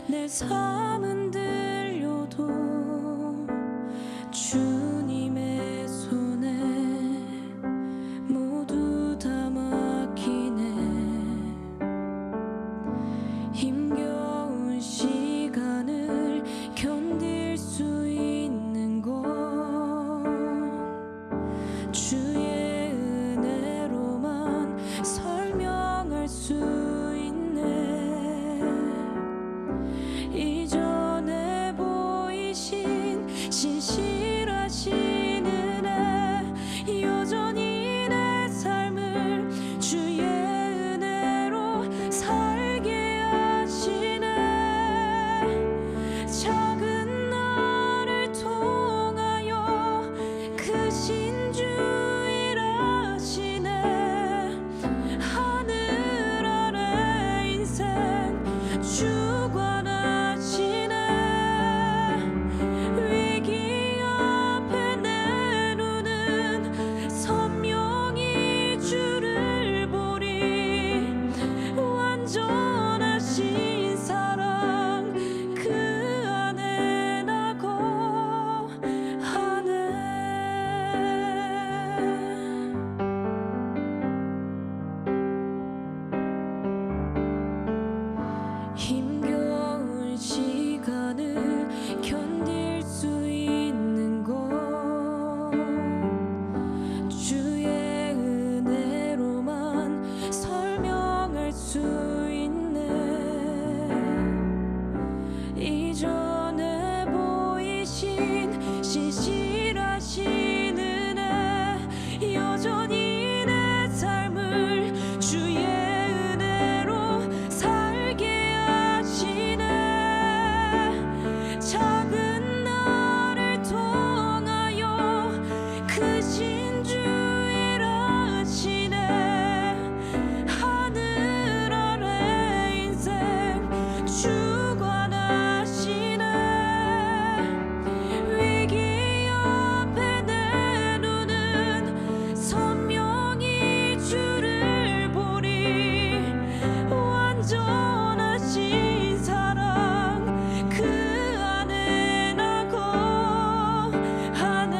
내 삶은 들려도 주님의 손에 모두 다 맡기네. 힘겨운 시간을 견딜 수 있는 건 주의 은혜로만 설명할 수 있네. 이전에 보이신 신실하신 은혜, 여전히 내 삶을 주의 은혜로 살게 하시네. 작은 나를 통하여 크신 주 일하시네. 하늘 아래 인생 주관하시네. 위기 앞에 내 눈은 선명히 주를 보리. 완전하신 사랑 그 안에 나 거하네. 힘겨운 시간을 견딜 수 있는 건 주의 은혜로만 설명할 수 있네. 이전에 보이신 신실하신 은혜, 여전히 내 삶을 주의 은혜로 살게 하시네. 작은 나를 통하여 크신 주 일하시네. 하늘 아래 인생 주관하시네. 위기 앞에 내 눈은 선명히 주를 보리. 완전하신 사랑 그 안에 나 거하네.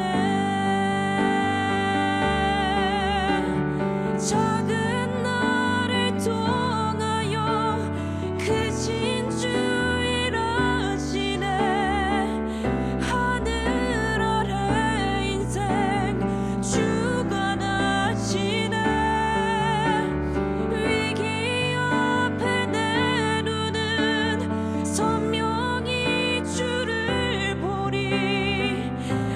작은 나를 통하여 크신 주 일하시네. 하늘 아래 인생 주관하시네. 위기 앞에 내 눈은 선명히 주를 보리.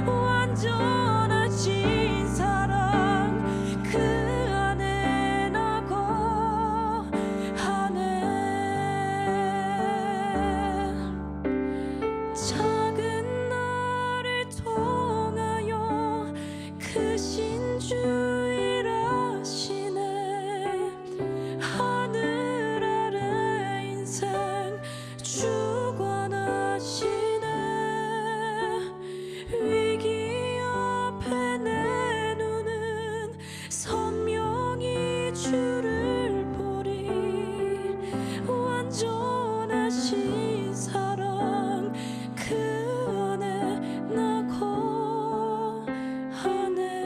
완전하신 사랑 그 안에 나 거하네. 작은 나를 통하여 크신 주 일하시네. 하늘 아래 인생 주관하시네. 위기 앞에 내 눈은 선명히 주를 보리. 완전하신 사랑 그 안에 나 거하네.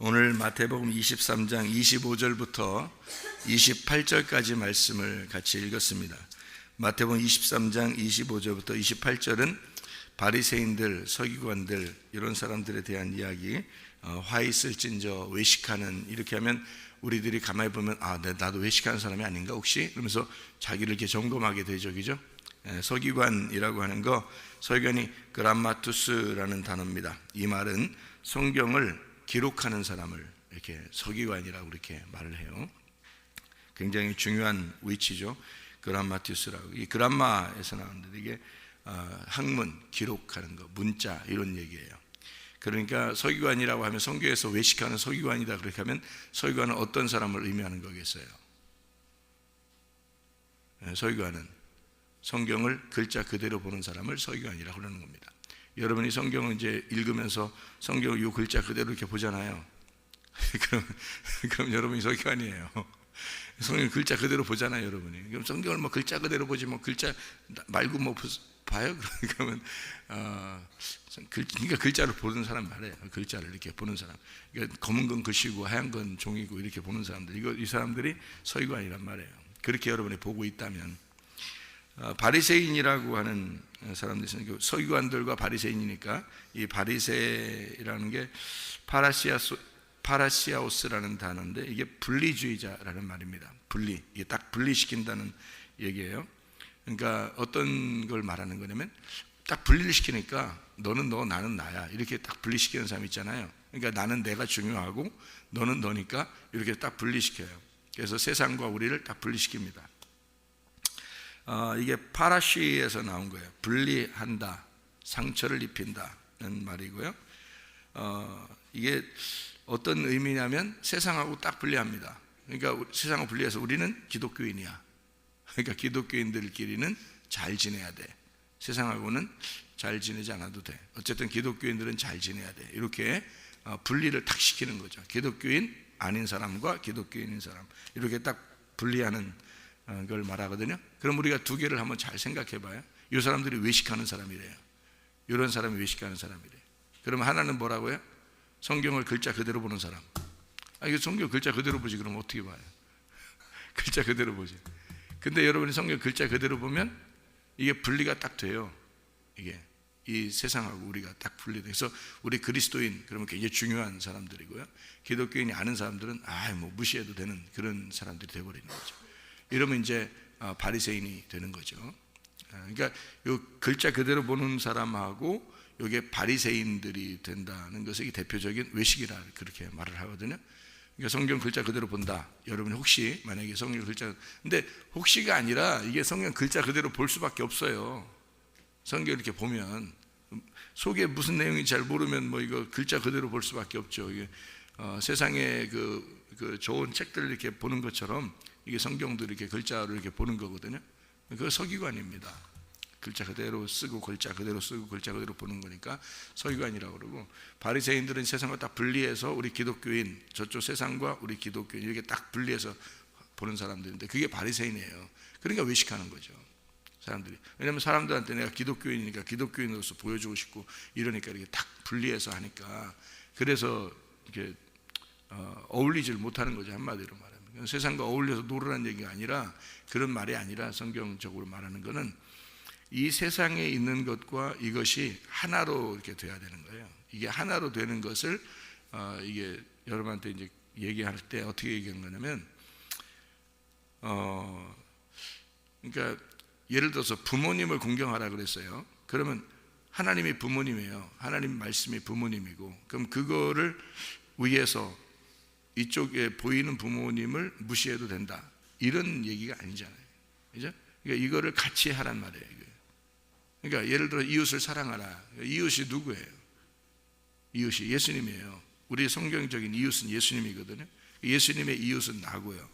오늘 마태복음 23장 25절부터 28절까지 말씀을 같이 읽었습니다. 마태복음 23장 25절부터 28절은 바리새인들, 서기관들 이런 사람들에 대한 이야기, 화 있을진저 외식하는, 이렇게 하면 우리들이 가만히 보면 나도 외식하는 사람이 아닌가 혹시? 그러면서 자기를 이렇게 점검하게 되죠, 그죠? 서기관이라고 하는 거, 서기관이 그람마투스라는 단어입니다. 이 말은 성경을 기록하는 사람을 이렇게 서기관이라고 이렇게 말을 해요. 굉장히 중요한 위치죠. 그람마투스라고. 이 그람마에서 나오는데 이게 학문, 기록하는 거, 문자 이런 얘기예요. 그러니까 서기관이라고 하면 성경에서 외식하는 서기관이다 그렇게 하면 서기관은 어떤 사람을 의미하는 거겠어요? 서기관은 성경을 글자 그대로 보는 사람을 서기관이라고 그러는 겁니다. 여러분이 성경을 이제 읽으면서 성경을 요 글자 그대로 이렇게 보잖아요. 그럼 여러분이 서기관이에요. 성경 글자 그대로 보잖아요, 여러분이. 그럼 성경을 뭐 글자 그대로 보지 뭐 글자 말고 뭐 봐요? 그러면 그러니까 글자를 보는 사람 말이에요. 글자를 이렇게 보는 사람. 그러니까 검은 건 글씨고 하얀 건 종이고 이렇게 보는 사람들. 이 사람들이 서기관이란 말이에요. 그렇게 여러분이 보고 있다면 바리새인이라고 하는 사람들이 있어요. 서기관들과 바리새인이니까 이 바리새라는 게 파라시아오스라는 단어인데 이게 분리주의자라는 말입니다. 이게 딱 분리시킨다는 얘기예요. 그러니까 어떤 걸 말하는 거냐면 딱 분리를 시키니까 너는 너 나는 나야 이렇게 딱 분리시키는 사람 있잖아요. 그러니까 나는 내가 중요하고 너는 너니까 이렇게 딱 분리시켜요. 그래서 세상과 우리를 딱 분리시킵니다. 이게 파라시에서 나온 거예요. 분리한다, 상처를 입힌다는 말이고요. 이게 어떤 의미냐면 세상하고 딱 분리합니다. 그러니까 세상하고 분리해서 우리는 기독교인이야. 그러니까 기독교인들끼리는 잘 지내야 돼. 세상하고는 잘 지내지 않아도 돼. 어쨌든 기독교인들은 잘 지내야 돼. 이렇게 분리를 탁 시키는 거죠. 기독교인 아닌 사람과 기독교인인 사람 이렇게 딱 분리하는 걸 말하거든요. 그럼 우리가 두 개를 한번 잘 생각해 봐요. 이 사람들이 외식하는 사람이래요. 이런 사람이 외식하는 사람이래요. 그러면 하나는 뭐라고요? 성경을 글자 그대로 보는 사람. 이거 성경 글자 그대로 보지. 그럼 어떻게 봐요? 글자 그대로 보지. 근데 여러분이 성경 글자 그대로 보면 이게 분리가 딱 돼요. 이게 이 세상하고 우리가 딱 분리돼서 우리 그리스도인 그러면 굉장히 중요한 사람들이고요. 기독교인이 아는 사람들은 뭐 무시해도 되는 그런 사람들이 돼버리는 거죠. 이러면 이제 바리새인이 되는 거죠. 그러니까 요 글자 그대로 보는 사람하고 이게 바리새인들이 된다는 것이 대표적인 외식이라 그렇게 말을 하거든요. 그러니까 성경 글자 그대로 본다. 여러분이 혹시 만약에 성경 글자 근데 혹시가 아니라 이게 성경 글자 그대로 볼 수밖에 없어요. 성경 이렇게 보면 속에 무슨 내용인지 잘 모르면 뭐 이거 글자 그대로 볼 수밖에 없죠. 이게 세상에 그 좋은 책들을 이렇게 보는 것처럼 이게 성경도 이렇게 글자로 이렇게 보는 거거든요. 그거 서기관입니다. 글자 그대로 쓰고 글자 그대로 쓰고 글자 그대로 보는 거니까 서기관이라고 그러고, 바리새인들은 세상과 딱 분리해서 우리 기독교인 저쪽 세상과 우리 기독교인 이렇게 딱 분리해서 보는 사람들인데 그게 바리새인이에요. 그러니까 외식하는 거죠 사람들이. 왜냐하면 사람들한테 내가 기독교인이니까 기독교인으로서 보여주고 싶고 이러니까 이렇게 딱 분리해서 하니까 그래서 이렇게 어울리질 못하는 거죠. 한마디로 말하면 세상과 어울려서 놀으라는 얘기가 아니라 그런 말이 아니라 성경적으로 말하는 거는 이 세상에 있는 것과 이것이 하나로 이렇게 돼야 되는 거예요. 이게 하나로 되는 것을 이게 여러분한테 이제 얘기할 때 어떻게 얘기한 거냐면 그러니까 예를 들어서 부모님을 공경하라 그랬어요. 그러면 하나님이 부모님이에요. 하나님 말씀이 부모님이고 그럼 그거를 위해서 이쪽에 보이는 부모님을 무시해도 된다 이런 얘기가 아니잖아요. 그죠? 그러니까 이거를 같이 하란 말이에요. 그러니까 예를 들어 이웃을 사랑하라. 이웃이 누구예요? 이웃이 예수님이에요. 우리 성경적인 이웃은 예수님이거든요. 예수님의 이웃은 나고요.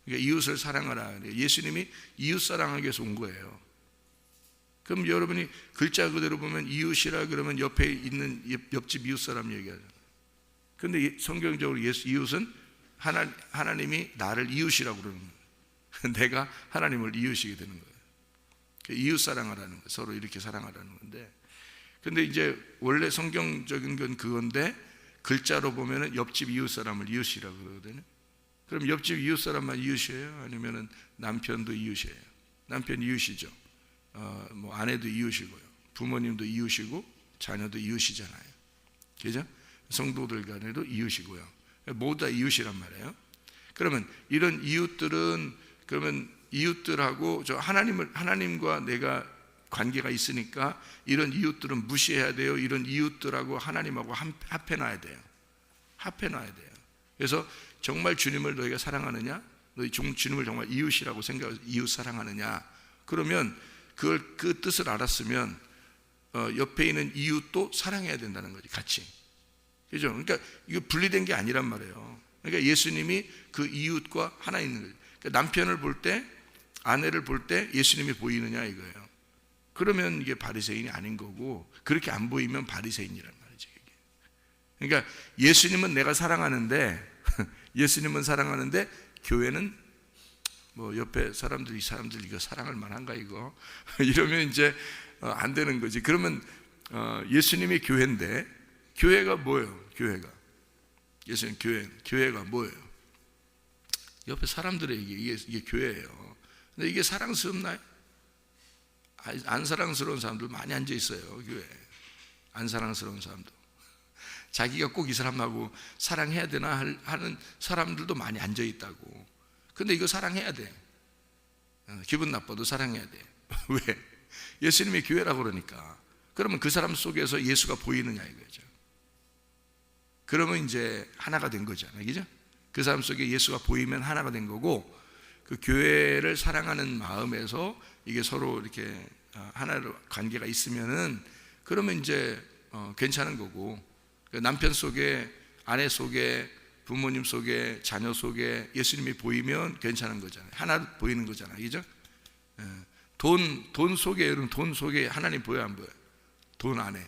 그러니까 이웃을 사랑하라. 예수님이 이웃 사랑하기 위해서 온 거예요. 그럼 여러분이 글자 그대로 보면 이웃이라 그러면 옆에 있는 옆집 이웃 사람 얘기하잖아요. 그런데 성경적으로 이웃은 하나님이 나를 이웃이라고 그러는 거예요. 내가 하나님을 이웃이게 되는 거예요. 이웃 사랑하라는 거, 서로 이렇게 사랑하라는 건데, 근데 이제 원래 성경적인 건 그건데 글자로 보면은 옆집 이웃 사람을 이웃이라고 그러거든요. 그럼 옆집 이웃 사람만 이웃이에요? 아니면은 남편도 이웃이에요? 남편 이웃이죠. 뭐 아내도 이웃이고요. 부모님도 이웃이고 자녀도 이웃이잖아요. 그죠? 성도들 간에도 이웃이고요. 모두 다 이웃이란 말이에요. 그러면 이런 이웃들은 그러면 이웃들하고 하나님과 내가 관계가 있으니까 이런 이웃들은 무시해야 돼요. 이런 이웃들하고 하나님하고 합해놔야 돼요. 합해놔야 돼요. 그래서 정말 주님을 너희가 사랑하느냐? 너희 주님을 정말 이웃이라고 생각해서 이웃 사랑하느냐? 그러면 그 뜻을 알았으면 옆에 있는 이웃도 사랑해야 된다는 거지, 같이. 그죠? 그러니까 이거 분리된 게 아니란 말이에요. 그러니까 예수님이 그 이웃과 하나 있는 거예요. 그러니까 남편을 볼 때, 아내를 볼 때 예수님이 보이느냐 이거예요. 그러면 이게 바리새인이 아닌 거고, 그렇게 안 보이면 바리새인이란 말이죠. 이게. 그러니까 예수님은 내가 사랑하는데 예수님은 사랑하는데 교회는 뭐 옆에 사람들이, 이 사람들 이거 사랑할 만한가 이거 이러면 이제 안 되는 거지. 그러면 예수님이 교회인데, 교회가 뭐예요? 교회가, 예수님 교회가 뭐예요? 옆에 사람들에게 이게 교회예요. 근데 이게 사랑스럽나요? 안 사랑스러운 사람들 많이 앉아 있어요. 교회에 안 사랑스러운 사람도, 자기가 꼭 이 사람하고 사랑해야 되나 하는 사람들도 많이 앉아 있다고. 근데 이거 사랑해야 돼. 기분 나빠도 사랑해야 돼. 왜? 예수님이 교회라고 그러니까. 그러면 그 사람 속에서 예수가 보이느냐 이거죠. 그러면 이제 하나가 된 거잖아요, 그죠? 그 사람 속에 예수가 보이면 하나가 된 거고, 그 교회를 사랑하는 마음에서 이게 서로 이렇게 하나로 관계가 있으면은, 그러면 이제 괜찮은 거고, 남편 속에, 아내 속에, 부모님 속에, 자녀 속에 예수님이 보이면 괜찮은 거잖아요. 하나 보이는 거잖아요, 그죠? 돈 속에, 여러분, 돈 속에 하나님 보여요, 안 보여요? 돈 안에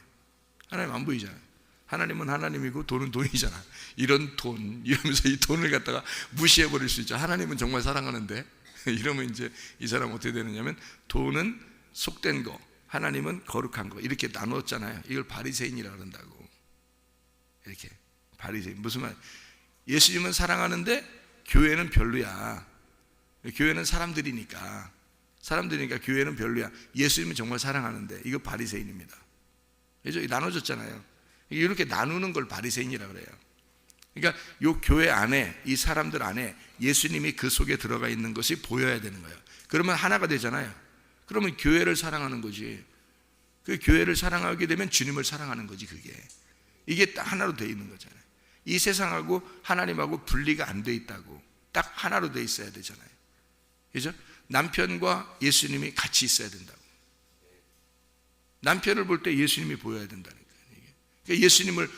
하나님 안 보이잖아요. 하나님은 하나님이고 돈은 돈이잖아. 이런 돈, 이러면서 이 돈을 갖다가 무시해버릴 수 있죠. 하나님은 정말 사랑하는데 이러면 이제 이 사람 어떻게 되느냐면, 돈은 속된 거, 하나님은 거룩한 거, 이렇게 나눴잖아요. 이걸 바리새인이라고 그런다고. 이렇게 바리새인, 무슨 말? 예수님은 사랑하는데 교회는 별로야. 교회는 사람들이니까 교회는 별로야. 예수님은 정말 사랑하는데, 이거 바리새인입니다. 그죠? 나눠졌잖아요. 이렇게 나누는 걸 바리새인이라고 그래요. 그러니까 이 교회 안에, 이 사람들 안에 예수님이 그 속에 들어가 있는 것이 보여야 되는 거예요. 그러면 하나가 되잖아요. 그러면 교회를 사랑하는 거지. 그 교회를 사랑하게 되면 주님을 사랑하는 거지. 이게 딱 하나로 되어 있는 거잖아요. 이 세상하고 하나님하고 분리가 안 돼 있다고. 딱 하나로 되어 있어야 되잖아요. 그죠? 남편과 예수님이 같이 있어야 된다고. 남편을 볼 때 예수님이 보여야 된다는 거예요. 그러니까 예수님을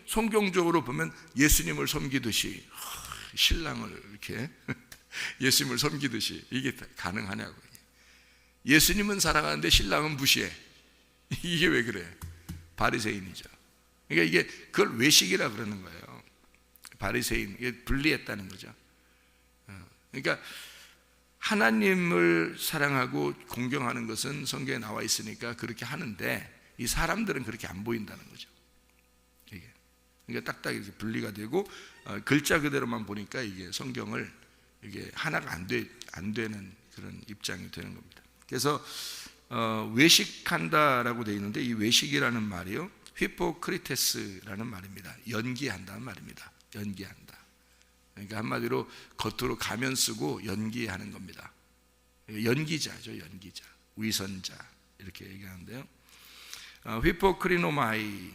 성경적으로 보면 예수님을 섬기듯이, 신랑을 이렇게 예수님을 섬기듯이, 이게 가능하냐고. 예수님은 사랑하는데 신랑은 무시해. 이게 왜 그래? 바리새인이죠. 그러니까 이게 그걸 외식이라 그러는 거예요. 바리새인, 이게 분리했다는 거죠. 그러니까 하나님을 사랑하고 공경하는 것은 성경에 나와 있으니까 그렇게 하는데, 이 사람들은 그렇게 안 보인다는 거죠. 이게. 그러니까 딱딱 이렇게 분리가 되고, 글자 그대로만 보니까 이게 성경을, 이게 하나가 안 되는 그런 입장이 되는 겁니다. 그래서 외식한다라고 되어 있는데, 이 외식이라는 말이요, 히포크리테스라는 말입니다. 연기한다는 말입니다. 연기한다. 그러니까 한마디로 겉으로 가면 쓰고 연기하는 겁니다. 연기자죠, 연기자, 위선자, 이렇게 얘기하는데요. 히포크리노마이,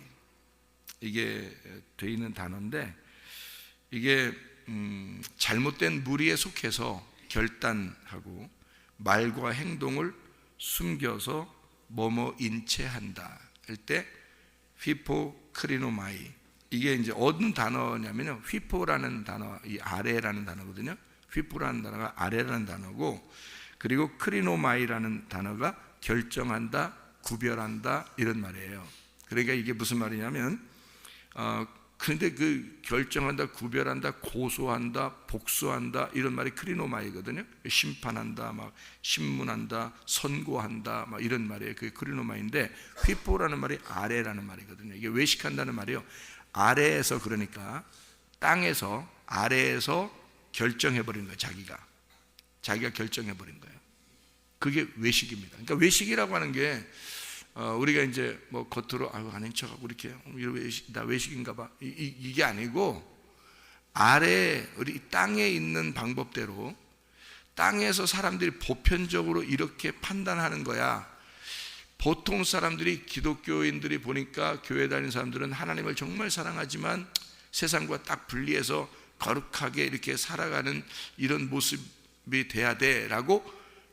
이게 되어 있는 단어인데, 이게 잘못된 무리에 속해서 결단하고 말과 행동을 숨겨서 뭐뭐인 채 한다 할 때 휘포크리노마이, 이게 이제 어떤 단어냐면요, 휘포라는 단어, 이 아래라는 단어거든요. 휘포라는 단어가 아래라는 단어고, 그리고 크리노마이라는 단어가 결정한다, 구별한다, 이런 말이에요. 그러니까 이게 무슨 말이냐면, 근데 그 결정한다, 구별한다, 고소한다, 복수한다, 이런 말이 크리노마이거든요. 심판한다, 막 신문한다, 선고한다, 막 이런 말이에요. 그게 크리노마인데, 휘포라는 말이 아래라는 말이거든요. 이게 외식한다는 말이요, 아래에서, 그러니까 땅에서, 아래에서 결정해버린 거예요. 자기가 결정해버린 거예요. 그게 외식입니다. 그러니까 외식이라고 하는 게, 우리가 이제 뭐 겉으로 아닌 척하고 이렇게 나 외식인가 봐, 이게 아니고, 아래 우리 땅에 있는 방법대로 땅에서 사람들이 보편적으로 이렇게 판단하는 거야. 보통 사람들이, 기독교인들이 보니까 교회 다니는 사람들은 하나님을 정말 사랑하지만 세상과 딱 분리해서 거룩하게 이렇게 살아가는 이런 모습이 돼야 돼라고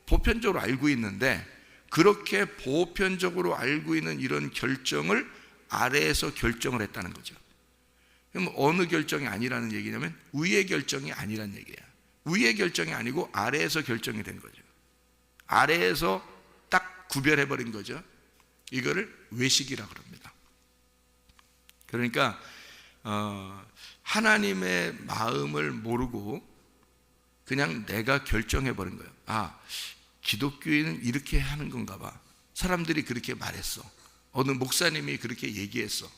보편적으로 알고 있는데, 그렇게 보편적으로 알고 있는 이런 결정을 아래에서 결정을 했다는 거죠. 그럼 어느 결정이 아니라는 얘기냐면, 위의 결정이 아니라는 얘기예요. 위의 결정이 아니고 아래에서 결정이 된 거죠. 아래에서 딱 구별해버린 거죠. 이거를 외식이라고 합니다. 그러니까 하나님의 마음을 모르고 그냥 내가 결정해버린 거예요. 아, 기독교인은 이렇게 하는 건가 봐. 사람들이 그렇게 말했어. 어느 목사님이 그렇게 얘기했어.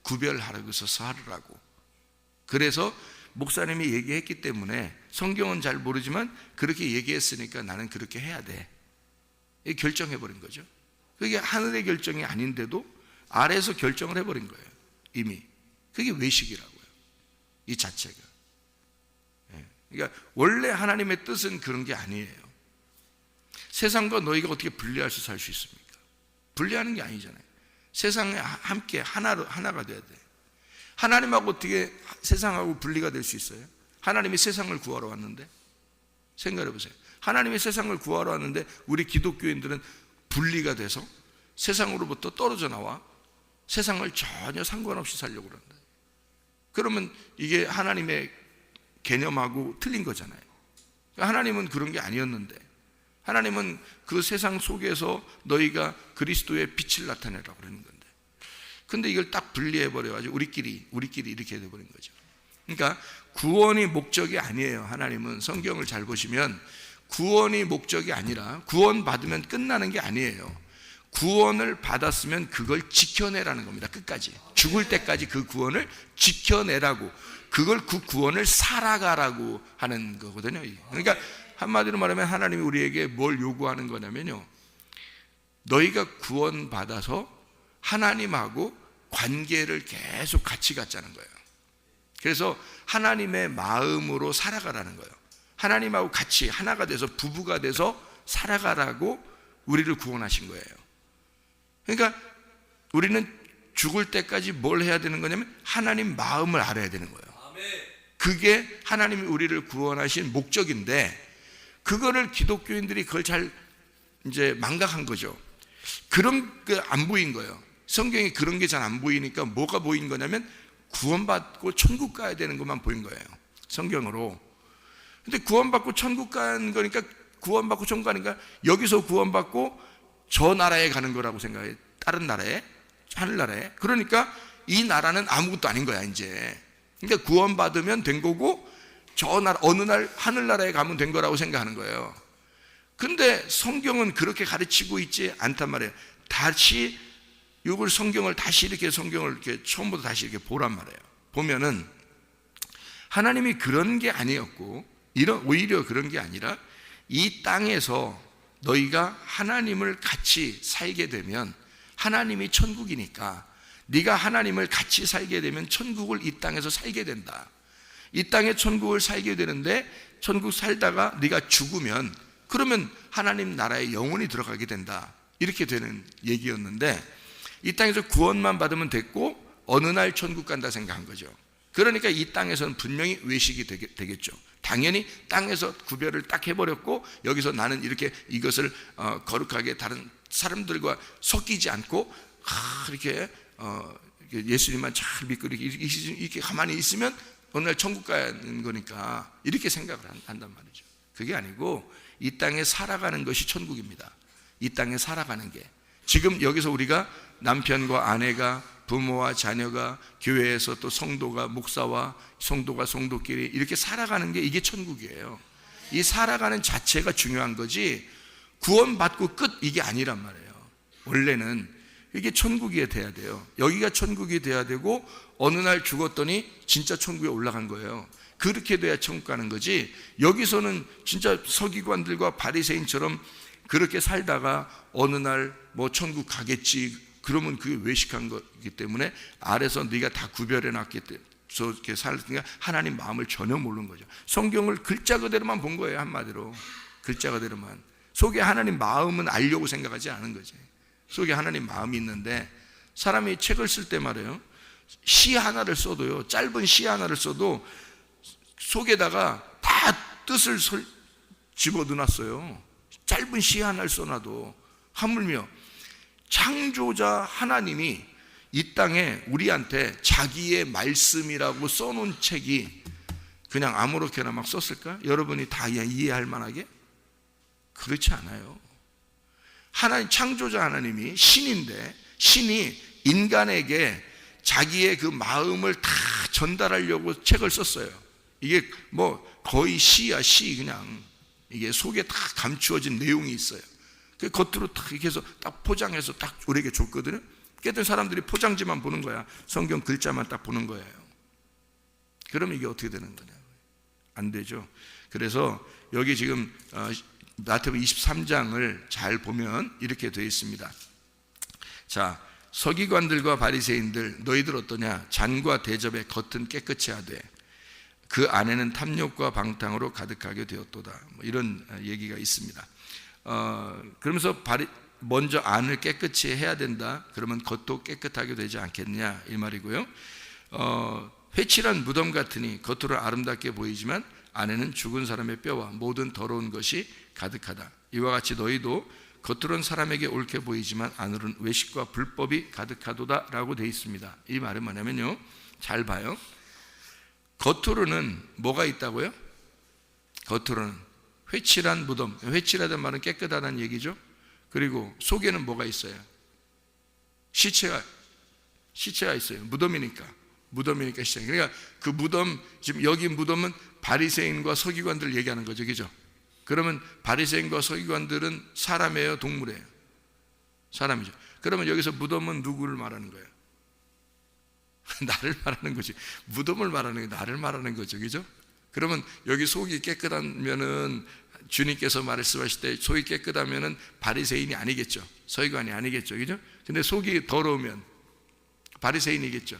구별하라고 해서 하라고. 그래서 목사님이 얘기했기 때문에 성경은 잘 모르지만 그렇게 얘기했으니까 나는 그렇게 해야 돼. 결정해버린 거죠. 그게 하늘의 결정이 아닌데도 아래에서 결정을 해버린 거예요. 이미. 그게 외식이라고요. 이 자체가. 그러니까 원래 하나님의 뜻은 그런 게 아니에요. 세상과 너희가 어떻게 분리해서 살 수 있습니까? 분리하는 게 아니잖아요. 세상에 함께 하나가 돼야 돼. 하나님하고 어떻게 세상하고 분리가 될 수 있어요? 하나님이 세상을 구하러 왔는데, 생각해 보세요. 하나님이 세상을 구하러 왔는데 우리 기독교인들은 분리가 돼서 세상으로부터 떨어져 나와 세상을 전혀 상관없이 살려고 그런다. 그러면 이게 하나님의 개념하고 틀린 거잖아요. 하나님은 그런 게 아니었는데, 하나님은 그 세상 속에서 너희가 그리스도의 빛을 나타내라고 그러는 건데, 근데 이걸 딱 분리해버려가지고 우리끼리 이렇게 돼버린 거죠. 그러니까 구원이 목적이 아니에요. 하나님은 성경을 잘 보시면 구원이 목적이 아니라, 구원 받으면 끝나는 게 아니에요. 구원을 받았으면 그걸 지켜내라는 겁니다. 끝까지 죽을 때까지 그 구원을 지켜내라고, 그 구원을 살아가라고 하는 거거든요. 그러니까 한마디로 말하면 하나님이 우리에게 뭘 요구하는 거냐면요, 너희가 구원 받아서 하나님하고 관계를 계속 같이 갖자는 거예요. 그래서 하나님의 마음으로 살아가라는 거예요. 하나님하고 같이 하나가 돼서 부부가 돼서 살아가라고 우리를 구원하신 거예요. 그러니까 우리는 죽을 때까지 뭘 해야 되는 거냐면 하나님 마음을 알아야 되는 거예요. 그게 하나님이 우리를 구원하신 목적인데, 그거를 기독교인들이 그걸 잘 이제 망각한 거죠. 그런 게 안 보인 거예요. 성경에 그런 게 잘 안 보이니까 뭐가 보인 거냐면 구원받고 천국 가야 되는 것만 보인 거예요, 성경으로. 근데 구원받고 천국 가는 거니까, 구원받고 천국 가니까 여기서 구원받고 저 나라에 가는 거라고 생각해요. 다른 나라에, 하늘나라에. 그러니까 이 나라는 아무것도 아닌 거야 이제. 그러니까 구원받으면 된 거고 저 나라, 어느 날 하늘나라에 가면 된 거라고 생각하는 거예요. 근데 성경은 그렇게 가르치고 있지 않단 말이에요. 다시 이걸 성경을 이렇게 처음부터 다시 이렇게 보란 말이에요. 보면은 하나님이 그런 게 아니었고, 오히려 그런 게 아니라 이 땅에서 너희가 하나님을 같이 살게 되면, 하나님이 천국이니까 네가 하나님을 같이 살게 되면 천국을 이 땅에서 살게 된다. 이 땅에 천국을 살게 되는데, 천국 살다가 네가 죽으면 그러면 하나님 나라에 영원히 들어가게 된다. 이렇게 되는 얘기였는데, 이 땅에서 구원만 받으면 됐고 어느 날 천국 간다 생각한 거죠. 그러니까 이 땅에서는 분명히 외식이 되겠죠. 당연히 땅에서 구별을 딱 해버렸고, 여기서 나는 이렇게 이것을 거룩하게 다른 사람들과 섞이지 않고 이렇게 예수님만 잘 믿고 이렇게 가만히 있으면 어느 날 천국 가는 거니까 이렇게 생각을 한단 말이죠. 그게 아니고 이 땅에 살아가는 것이 천국입니다. 이 땅에 살아가는 게, 지금 여기서 우리가 남편과 아내가, 부모와 자녀가, 교회에서 또 성도가 목사와 성도가 성도끼리 이렇게 살아가는 게, 이게 천국이에요. 이 살아가는 자체가 중요한 거지 구원받고 끝 이게 아니란 말이에요. 원래는 이게 천국이 돼야 돼요. 여기가 천국이 돼야 되고 어느 날 죽었더니 진짜 천국에 올라간 거예요. 그렇게 돼야 천국 가는 거지, 여기서는 진짜 서기관들과 바리새인처럼 그렇게 살다가 어느 날 뭐 천국 가겠지, 그러면 그게 외식한 거기 때문에 아래서 네가 다 구별해 놨기 때문에 저렇게 살니까 하나님 마음을 전혀 모르는 거죠. 성경을 글자 그대로만 본 거예요. 한마디로 글자 그대로만. 속에 하나님 마음은 알려고 생각하지 않은 거지. 속에 하나님 마음이 있는데, 사람이 책을 쓸 때 말이에요, 시 하나를 써도요, 짧은 시 하나를 써도 속에다가 다 뜻을 집어넣어놨어요. 짧은 시 하나를 써놔도. 하물며 창조자 하나님이 이 땅에 우리한테 자기의 말씀이라고 써놓은 책이 그냥 아무렇게나 막 썼을까? 여러분이 다 이해할 만하게? 그렇지 않아요. 하나님 창조자 하나님이 신인데 신이 인간에게 자기의 그 마음을 다 전달하려고 책을 썼어요. 이게 뭐 거의 시야 시. 그냥 이게 속에 다 감추어진 내용이 있어요. 그 겉으로 딱 이렇게 해서 딱 포장해서 딱 우리에게 줬거든요. 그랬더니 사람들이 포장지만 보는 거야. 성경 글자만 딱 보는 거예요. 그러면 이게 어떻게 되는 거냐? 안 되죠. 그래서 여기 지금 마태복음 23장을 잘 보면 이렇게 되어 있습니다. 자, 서기관들과 바리새인들 너희들 어떠냐? 잔과 대접의 겉은 깨끗이 하되 그 안에는 탐욕과 방탕으로 가득하게 되었도다. 뭐 이런 얘기가 있습니다. 그러면서 먼저 안을 깨끗이 해야 된다. 그러면 겉도 깨끗하게 되지 않겠냐 이 말이고요. 회칠한 무덤 같으니 겉으로 아름답게 보이지만 안에는 죽은 사람의 뼈와 모든 더러운 것이 가득하다. 이와 같이 너희도 겉으로는 사람에게 옳게 보이지만 안으로는 외식과 불법이 가득하도다 라고 되어 있습니다. 이 말은 뭐냐면요, 잘 봐요. 겉으로는 뭐가 있다고요? 겉으로는 회칠한 무덤, 회칠하다는 말은 깨끗하다는 얘기죠. 그리고 속에는 뭐가 있어요? 시체가 있어요. 무덤이니까 시체. 그러니까 그 무덤, 지금 여기 무덤은 바리새인과 서기관들 얘기하는 거죠, 그죠? 그러면 바리새인과 서기관들은 사람이에요, 동물이에요? 사람이죠. 그러면 여기서 무덤은 누구를 말하는 거예요? 나를 말하는 거지. 무덤을 말하는 게 나를 말하는 거죠, 그죠? 그러면 여기 속이 깨끗하면은 주님께서 말씀하실 때 속이 깨끗하면은 바리새인이 아니겠죠, 서기관이 아니겠죠, 그죠? 근데 속이 더러우면 바리새인이겠죠.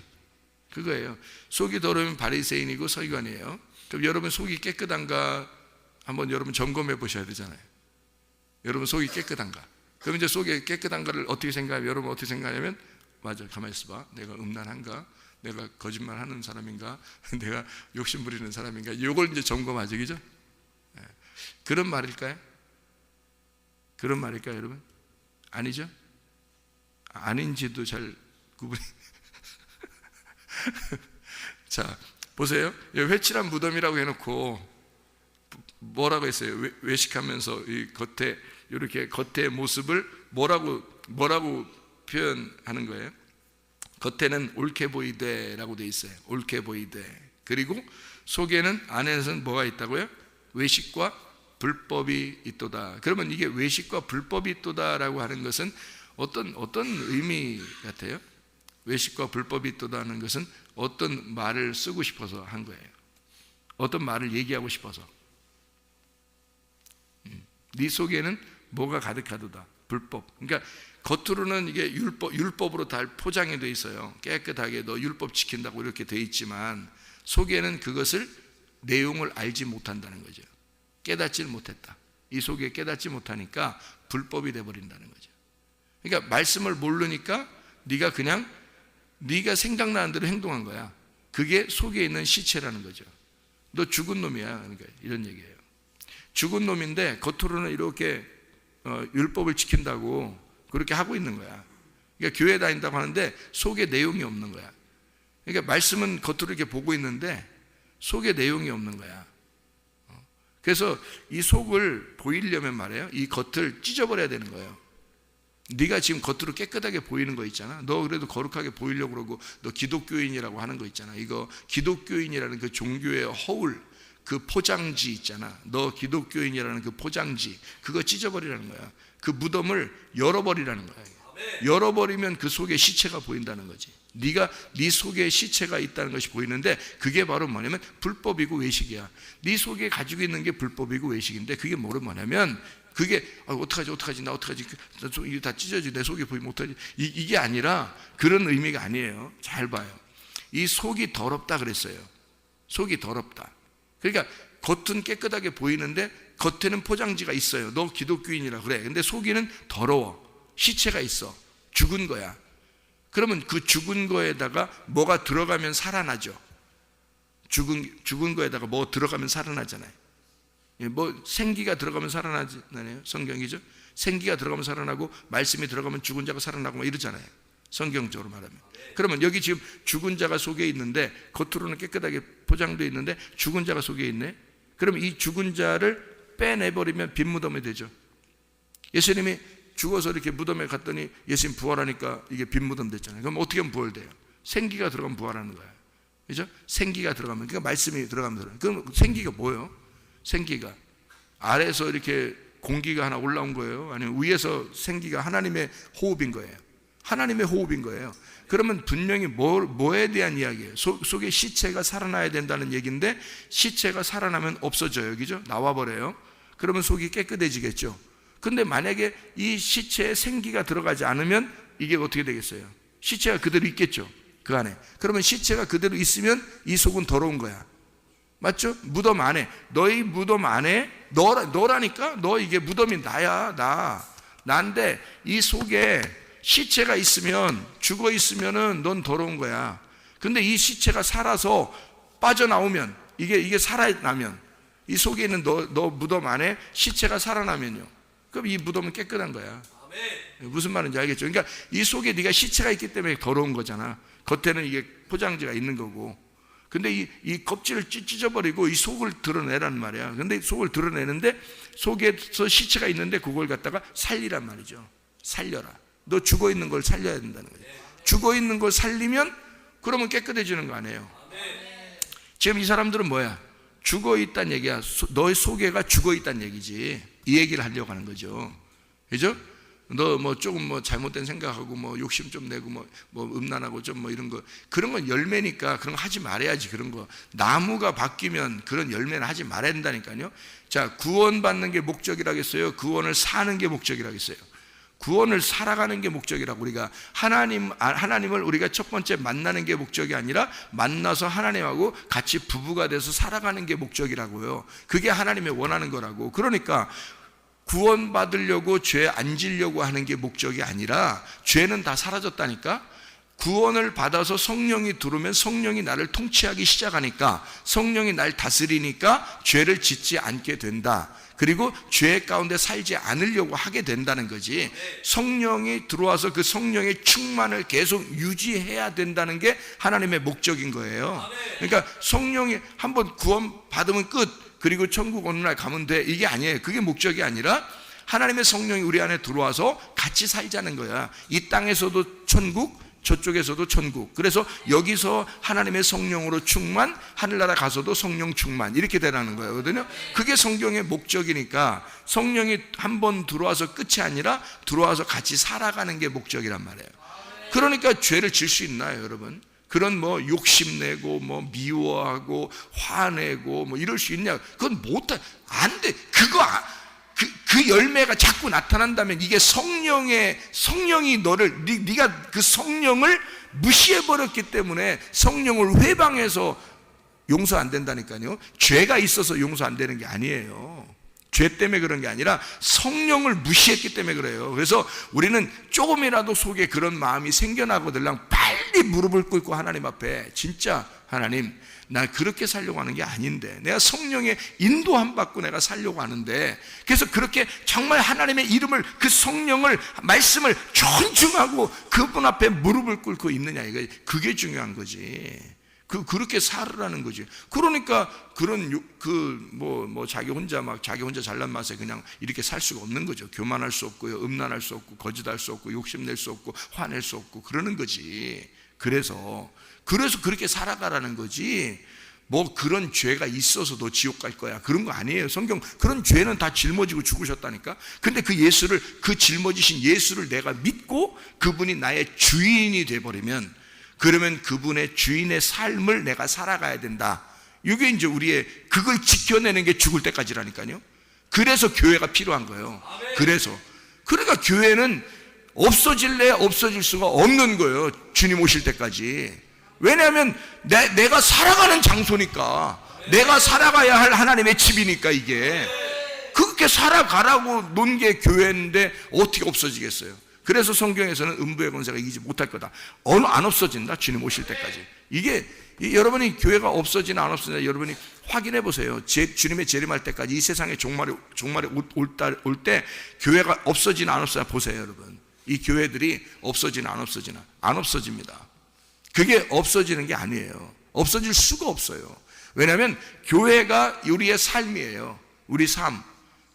그거예요. 속이 더러우면 바리새인이고 서기관이에요. 그럼 여러분 속이 깨끗한가 한번 여러분 점검해 보셔야 되잖아요. 여러분 속이 깨끗한가? 그럼 이제 속이 깨끗한가를 어떻게 생각하면, 여러분 어떻게 생각하냐면, 맞아, 가만히 있어봐. 내가 음란한가? 내가 거짓말하는 사람인가? 내가 욕심 부리는 사람인가? 이걸 이제 점검하죠, 그죠? 네. 그런 말일까요? 그런 말일까요, 여러분? 아니죠? 아닌지도 잘 구분이. 자, 보세요. 회칠한 무덤이라고 해놓고 뭐라고 했어요? 외식하면서 이 겉에 이렇게 겉의 모습을 뭐라고 표현하는 거예요? 겉에는 옳게 보이되라고 돼 있어요. 옳게 보이되. 그리고 속에는, 안에는 뭐가 있다고요? 외식과 불법이 있도다. 그러면 이게 외식과 불법이 있도다라고 하는 것은 어떤 의미 같아요? 외식과 불법이 있도다는 것은 어떤 말을 쓰고 싶어서 한 거예요. 어떤 말을 얘기하고 싶어서. 네 속에는 뭐가 가득하도다. 불법. 그러니까 겉으로는 이게 율법으로 다 포장이 돼 있어요. 깨끗하게 너 율법 지킨다고 이렇게 돼 있지만 속에는 그것을 내용을 알지 못한다는 거죠. 깨닫지를 못했다. 이 속에 깨닫지 못하니까 불법이 돼 버린다는 거죠. 그러니까 말씀을 모르니까 네가 그냥 네가 생각나는 대로 행동한 거야. 그게 속에 있는 시체라는 거죠. 너 죽은 놈이야. 그러니까 이런 얘기예요. 죽은 놈인데 겉으로는 이렇게 율법을 지킨다고 그렇게 하고 있는 거야. 그러니까 교회 다닌다고 하는데 속에 내용이 없는 거야. 그러니까 말씀은 겉으로 이렇게 보고 있는데 속에 내용이 없는 거야. 그래서 이 속을 보이려면 말이에요, 이 겉을 찢어버려야 되는 거예요. 네가 지금 겉으로 깨끗하게 보이는 거 있잖아. 너 그래도 거룩하게 보이려고 그러고 너 기독교인이라고 하는 거 있잖아. 이거 기독교인이라는 그 종교의 허울, 그 포장지 있잖아. 너 기독교인이라는 그 포장지, 그거 찢어버리라는 거야. 그 무덤을 열어버리라는 거야. 열어버리면 그 속에 시체가 보인다는 거지. 네 속에 시체가 있다는 것이 보이는데 그게 바로 뭐냐면 불법이고 외식이야. 네 속에 가지고 있는 게 불법이고 외식인데 그게 뭐냐면 그게 어떡하지 나 어떡하지 이게 다 찢어지 내 속에 보이면 어떡하지 이게 아니라 그런 의미가 아니에요. 잘 봐요. 이 속이 더럽다 그랬어요. 속이 더럽다. 그러니까 겉은 깨끗하게 보이는데 겉에는 포장지가 있어요. 너 기독교인이라 그래. 근데 속에는 더러워. 시체가 있어. 죽은 거야. 그러면 그 죽은 거에다가 뭐가 들어가면 살아나죠. 죽은 거에다가 뭐 들어가면 살아나잖아요. 뭐 생기가 들어가면 살아나잖아요. 성경이죠. 생기가 들어가면 살아나고 말씀이 들어가면 죽은 자가 살아나고 뭐 이러잖아요. 성경적으로 말하면. 그러면 여기 지금 죽은 자가 속에 있는데 겉으로는 깨끗하게 포장되어 있는데 죽은 자가 속에 있네. 그럼 이 죽은 자를 빼내버리면 빈 무덤이 되죠. 예수님이 죽어서 이렇게 무덤에 갔더니 예수님 부활하니까 이게 빈 무덤 됐잖아요. 그럼 어떻게 하면 부활돼요? 생기가 들어가면 부활하는 거예요. 그죠? 생기가 들어가면, 그러니까 말씀이 들어가면 그럼 생기가 뭐예요? 생기가 아래에서 이렇게 공기가 하나 올라온 거예요? 아니면 위에서 생기가 하나님의 호흡인 거예요? 하나님의 호흡인 거예요. 그러면 분명히 뭐에 대한 이야기예요? 속에 시체가 살아나야 된다는 얘기인데, 시체가 살아나면 없어져요. 그죠? 나와버려요. 그러면 속이 깨끗해지겠죠. 근데 만약에 이 시체에 생기가 들어가지 않으면 이게 어떻게 되겠어요? 시체가 그대로 있겠죠, 그 안에. 그러면 시체가 그대로 있으면 이 속은 더러운 거야. 맞죠? 무덤 안에, 너희 무덤 안에 너라니까? 너 이게 무덤이 나야. 나인데 이 속에 시체가 있으면, 죽어 있으면은 넌 더러운 거야. 근데 이 시체가 살아서 빠져나오면, 이게 살아나면, 이 속에 있는 너 무덤 안에 시체가 살아나면요, 그럼 이 무덤은 깨끗한 거야. 무슨 말인지 알겠죠? 그러니까 이 속에 네가 시체가 있기 때문에 더러운 거잖아. 겉에는 이게 포장지가 있는 거고. 근데 이 껍질을 찢어버리고 이 속을 드러내란 말이야. 근데 속을 드러내는데 속에서 시체가 있는데 그걸 갖다가 살리란 말이죠. 살려라. 너 죽어 있는 걸 살려야 된다는 거예요. 죽어 있는 걸 살리면 그러면 깨끗해지는 거 아니에요. 지금 이 사람들은 뭐야? 죽어 있다는 얘기야. 너의 속에가 죽어 있다는 얘기지. 이 얘기를 하려고 하는 거죠. 그죠? 너 뭐 조금 뭐 잘못된 생각하고 뭐 욕심 좀 내고 뭐 음란하고 좀 뭐 이런 거, 그런 건 열매니까 그런 거 하지 말아야지. 그런 거 나무가 바뀌면 그런 열매는 하지 말아야 된다니까요. 자, 구원받는 게 목적이라겠어요? 구원을 사는 게 목적이라겠어요? 구원을 살아가는 게 목적이라고. 우리가 하나님을 우리가 첫 번째 만나는 게 목적이 아니라 만나서 하나님하고 같이 부부가 돼서 살아가는 게 목적이라고요. 그게 하나님의 원하는 거라고. 그러니까 구원받으려고 죄 안 지려고 하는 게 목적이 아니라, 죄는 다 사라졌다니까. 구원을 받아서 성령이 들어오면 성령이 나를 통치하기 시작하니까, 성령이 날 다스리니까 죄를 짓지 않게 된다. 그리고 죄 가운데 살지 않으려고 하게 된다는 거지. 성령이 들어와서 그 성령의 충만을 계속 유지해야 된다는 게 하나님의 목적인 거예요. 그러니까 성령이 한번 구원 받으면 끝, 그리고 천국 어느 날 가면 돼, 이게 아니에요. 그게 목적이 아니라 하나님의 성령이 우리 안에 들어와서 같이 살자는 거야. 이 땅에서도 천국, 저쪽에서도 천국. 그래서 여기서 하나님의 성령으로 충만, 하늘나라 가서도 성령 충만, 이렇게 되라는 거거든요. 그게 성경의 목적이니까 성령이 한번 들어와서 끝이 아니라 들어와서 같이 살아가는 게 목적이란 말이에요. 그러니까 죄를 질 수 있나요, 여러분? 그런 뭐 욕심내고 뭐 미워하고 화내고 뭐 이럴 수 있냐? 그건 못해. 안 돼. 그 열매가 자꾸 나타난다면 이게 성령이 너를, 네가 그 성령을 무시해버렸기 때문에 성령을 회방해서 용서 안 된다니까요. 죄가 있어서 용서 안 되는 게 아니에요. 죄 때문에 그런 게 아니라 성령을 무시했기 때문에 그래요. 그래서 우리는 조금이라도 속에 그런 마음이 생겨나거들랑 빨리 무릎을 꿇고 하나님 앞에, 진짜 하나님, 나 그렇게 살려고 하는 게 아닌데, 내가 성령의 인도함 받고 내가 살려고 하는데, 그래서 그렇게 정말 하나님의 이름을, 그 성령을, 말씀을 존중하고 그분 앞에 무릎을 꿇고 있느냐, 이거, 그게 중요한 거지. 그렇게 살으라는 거지. 그러니까 그런 자기 혼자 잘난 맛에 그냥 이렇게 살 수가 없는 거죠. 교만할 수 없고요, 음란할 수 없고, 거짓할 수 없고, 욕심낼 수 없고, 화낼 수 없고, 그러는 거지. 그래서 그렇게 살아가라는 거지. 뭐 그런 죄가 있어서 너 지옥 갈 거야, 그런 거 아니에요. 성경 그런 죄는 다 짊어지고 죽으셨다니까. 근데 그 짊어지신 예수를 내가 믿고 그분이 나의 주인이 돼버리면, 그러면 그분의 주인의 삶을 내가 살아가야 된다. 이게 이제 우리의, 그걸 지켜내는 게 죽을 때까지라니까요. 그래서 교회가 필요한 거예요. 그러니까 교회는 없어질래 없어질 수가 없는 거예요, 주님 오실 때까지. 왜냐하면 내가 살아가는 장소니까, 내가 살아가야 할 하나님의 집이니까. 이게 그렇게 살아가라고 놓은 게 교회인데 어떻게 없어지겠어요? 그래서 성경에서는 음부의 권세가 이기지 못할 거다. 안 없어진다, 주님 오실 때까지. 이게 여러분이 교회가 없어지나 안 없어지나 여러분이 확인해 보세요. 주님의 재림할 때까지, 이 세상의 종말이 올 때 교회가 없어지나 안 없어지나 보세요, 여러분. 이 교회들이 없어지나 안 없어지나? 안 없어집니다. 그게 없어지는 게 아니에요. 없어질 수가 없어요. 왜냐하면 교회가 우리의 삶이에요. 우리 삶,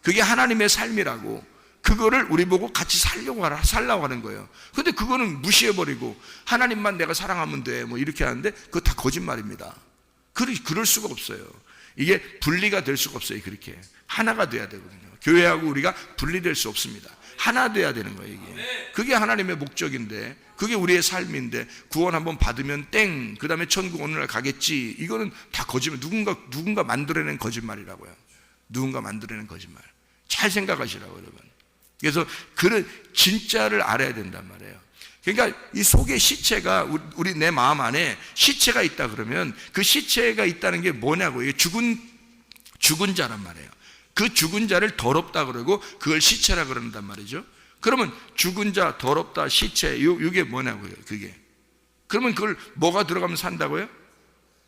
그게 하나님의 삶이라고. 그거를 우리 보고 같이 살려고 하는 거예요. 근데 그거는 무시해버리고 하나님만 내가 사랑하면 돼 뭐 이렇게 하는데 그거 다 거짓말입니다. 그럴 수가 없어요. 이게 분리가 될 수가 없어요. 그렇게 하나가 돼야 되거든요. 교회하고 우리가 분리될 수 없습니다. 하나 돼야 되는 거예요. 이게 그게 하나님의 목적인데, 그게 우리의 삶인데, 구원 한번 받으면 땡, 그 다음에 천국 어느 날 가겠지, 이거는 다 거짓말. 누군가 만들어낸 거짓말이라고요. 누군가 만들어낸 거짓말. 잘 생각하시라고 여러분. 그래서 그런 진짜를 알아야 된단 말이에요. 그러니까 이 속에 시체가, 우리 내 마음 안에 시체가 있다 그러면 그 시체가 있다는 게 뭐냐고요. 죽은 자란 말이에요. 그 죽은 자를 더럽다 그러고 그걸 시체라 그런단 말이죠. 그러면 죽은 자, 더럽다, 시체, 이게 뭐냐고요. 그게. 그러면 그걸 뭐가 들어가면 산다고요?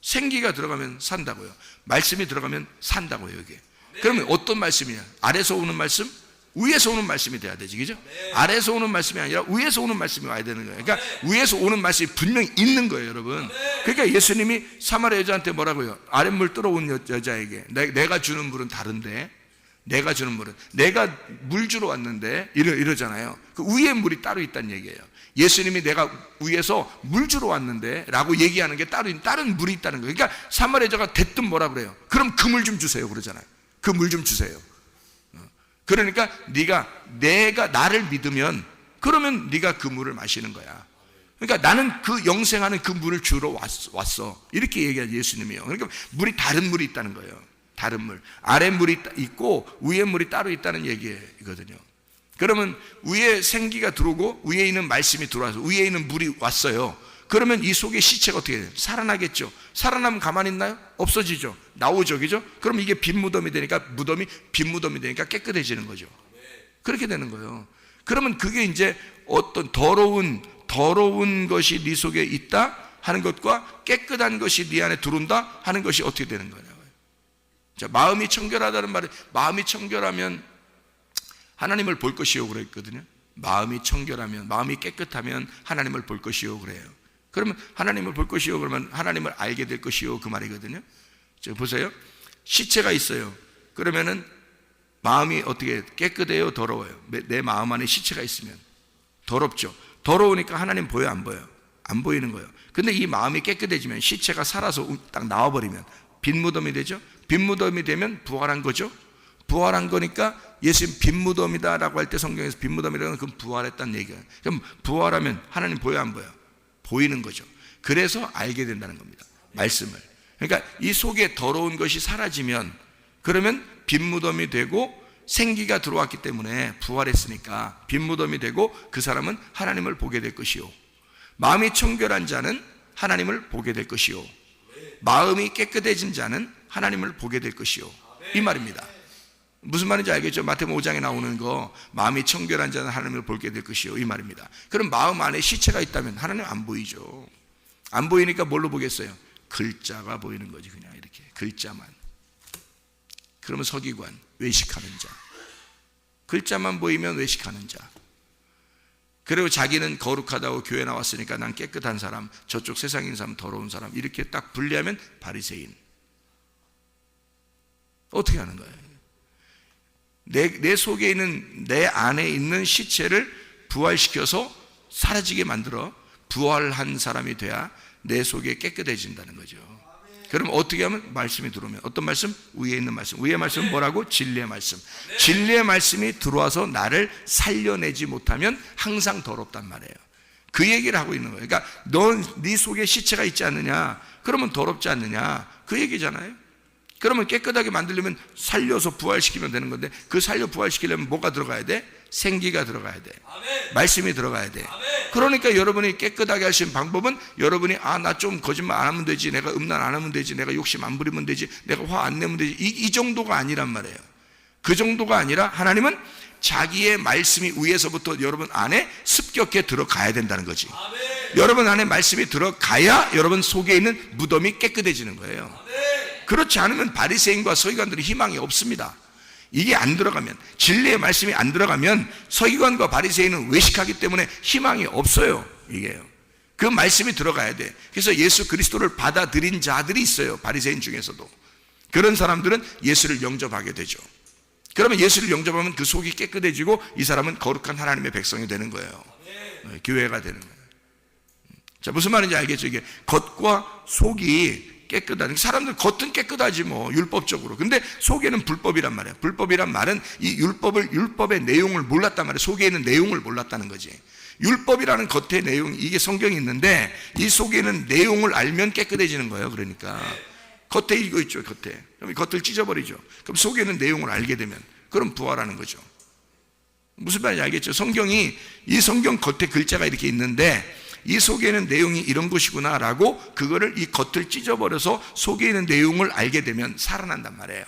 생기가 들어가면 산다고요. 말씀이 들어가면 산다고요. 이게. 그러면 어떤 말씀이냐? 아래서 오는 말씀, 위에서 오는 말씀이 돼야 되지, 그죠? 아래서 오는 말씀이 아니라 위에서 오는 말씀이 와야 되는 거예요. 그러니까 위에서 오는 말씀이 분명히 있는 거예요, 여러분. 그러니까 예수님이 사마리아 여자한테 뭐라고요? 아랫물 들어온 여자에게 내가 주는 물은 다른데, 내가 주는 물은, 내가 물 주러 왔는데 이러잖아요. 그 위에 물이 따로 있다는 얘기예요. 예수님이 내가 위에서 물 주러 왔는데 라고 얘기하는 게 다른 물이 있다는 거예요. 그러니까 사마리아 여자가 대뜸 뭐라 그래요? 그럼 그 물 좀 주세요 그러잖아요. 그 물 좀 주세요. 그러니까 내가 나를 믿으면, 그러면 네가 그 물을 마시는 거야. 그러니까 나는 그 영생하는 그 물을 주러 왔어. 이렇게 얘기하죠, 예수님이요. 그러니까 물이, 다른 물이 있다는 거예요. 다른 물. 아래 물이 있고 위에 물이 따로 있다는 얘기거든요. 그러면 위에 생기가 들어오고 위에 있는 말씀이 들어와서 위에 있는 물이 왔어요. 그러면 이 속에 시체가 어떻게 돼요? 살아나겠죠. 살아나면 가만히 있나요? 없어지죠. 나오죠, 그죠? 그럼 이게 빈 무덤이 되니까, 빈 무덤이 되니까 깨끗해지는 거죠. 그렇게 되는 거예요. 그러면 그게 이제 어떤 더러운 것이 네 속에 있다 하는 것과 깨끗한 것이 네 안에 들어온다 하는 것이 어떻게 되는 거냐고요. 자, 마음이 청결하다는 말은, 마음이 청결하면 하나님을 볼 것이요 그랬거든요. 마음이 청결하면, 마음이 깨끗하면 하나님을 볼 것이요 그래요. 그러면 하나님을 볼 것이요 그러면 하나님을 알게 될 것이요 그 말이거든요. 자, 보세요. 시체가 있어요. 그러면은 마음이 어떻게 깨끗해요, 더러워요? 내 마음 안에 시체가 있으면 더럽죠. 더러우니까 하나님 보여, 안 보여? 안 보이는 거예요. 근데 이 마음이 깨끗해지면, 시체가 살아서 딱 나와버리면 빈 무덤이 되죠. 빈 무덤이 되면 부활한 거죠. 부활한 거니까 예수님 빈 무덤이다 라고 할 때 성경에서 빈 무덤이라는 건 부활했다는 얘기예요. 그럼 부활하면 하나님 보여, 안 보여? 보이는 거죠. 그래서 알게 된다는 겁니다. 말씀을. 그러니까 이 속에 더러운 것이 사라지면, 그러면 빈 무덤이 되고 생기가 들어왔기 때문에, 부활했으니까 빈 무덤이 되고 그 사람은 하나님을 보게 될 것이요. 마음이 청결한 자는 하나님을 보게 될 것이요. 마음이 깨끗해진 자는 하나님을 보게 될 것이요. 이 말입니다. 무슨 말인지 알겠죠? 마태복음 5장에 나오는 거, 마음이 청결한 자는 하나님을 보게 될 것이요, 이 말입니다. 그럼 마음 안에 시체가 있다면 하나님 안 보이죠. 안 보이니까 뭘로 보겠어요? 글자가 보이는 거지. 그냥 이렇게 글자만. 그러면 서기관, 외식하는 자. 글자만 보이면 외식하는 자. 그리고 자기는 거룩하다고 교회 나왔으니까 난 깨끗한 사람, 저쪽 세상인 사람, 더러운 사람, 이렇게 딱 분리하면 바리새인. 어떻게 하는 거예요? 내 속에 있는, 내 안에 있는 시체를 부활시켜서 사라지게 만들어 부활한 사람이 돼야 내 속에 깨끗해진다는 거죠. 그럼 어떻게 하면? 말씀이 들어오면. 어떤 말씀? 위에 있는 말씀. 위의 말씀은 뭐라고? 진리의 말씀. 진리의 말씀이 들어와서 나를 살려내지 못하면 항상 더럽단 말이에요. 그 얘기를 하고 있는 거예요. 그러니까 네 속에 시체가 있지 않느냐, 그러면 더럽지 않느냐, 그 얘기잖아요. 그러면 깨끗하게 만들려면 살려서 부활시키면 되는 건데, 그 살려 부활시키려면 뭐가 들어가야 돼? 생기가 들어가야 돼. 말씀이 들어가야 돼. 그러니까 여러분이 깨끗하게 하시는 방법은, 여러분이 나 좀 거짓말 안 하면 되지, 내가 음란 안 하면 되지, 내가 욕심 안 부리면 되지, 내가 화 안 내면 되지, 이 정도가 아니란 말이에요. 그 정도가 아니라 하나님은 자기의 말씀이 위에서부터 여러분 안에 습격해 들어가야 된다는 거지. 여러분 안에 말씀이 들어가야 여러분 속에 있는 무덤이 깨끗해지는 거예요. 그렇지 않으면 바리새인과 서기관들이 희망이 없습니다. 이게 안 들어가면, 진리의 말씀이 안 들어가면 서기관과 바리새인은 외식하기 때문에 희망이 없어요. 이게요. 그 말씀이 들어가야 돼. 그래서 예수 그리스도를 받아들인 자들이 있어요. 바리새인 중에서도. 그런 사람들은 예수를 영접하게 되죠. 그러면 예수를 영접하면 그 속이 깨끗해지고 이 사람은 거룩한 하나님의 백성이 되는 거예요. 교회가 되는 거예요. 자, 무슨 말인지 알겠죠? 이게 겉과 속이 깨끗하다. 사람들 겉은 깨끗하지 뭐 율법적으로. 근데 속에는 불법이란 말이에요. 불법이란 말은 이 율법의 내용을 몰랐단 말이에요. 속에 있는 내용을 몰랐다는 거지. 율법이라는 겉의 내용, 이게 성경이 있는데 이 속에는 내용을 알면 깨끗해지는 거예요. 그러니까 겉에 이거 있죠. 겉에. 그럼 겉을 찢어버리죠. 그럼 속에는 내용을 알게 되면 그럼 부활하는 거죠. 무슨 말인지 알겠죠? 이 성경 겉에 글자가 이렇게 있는데 이 속에는 내용이 이런 것이구나 라고 그거를 이 겉을 찢어버려서 속에 있는 내용을 알게 되면 살아난단 말이에요.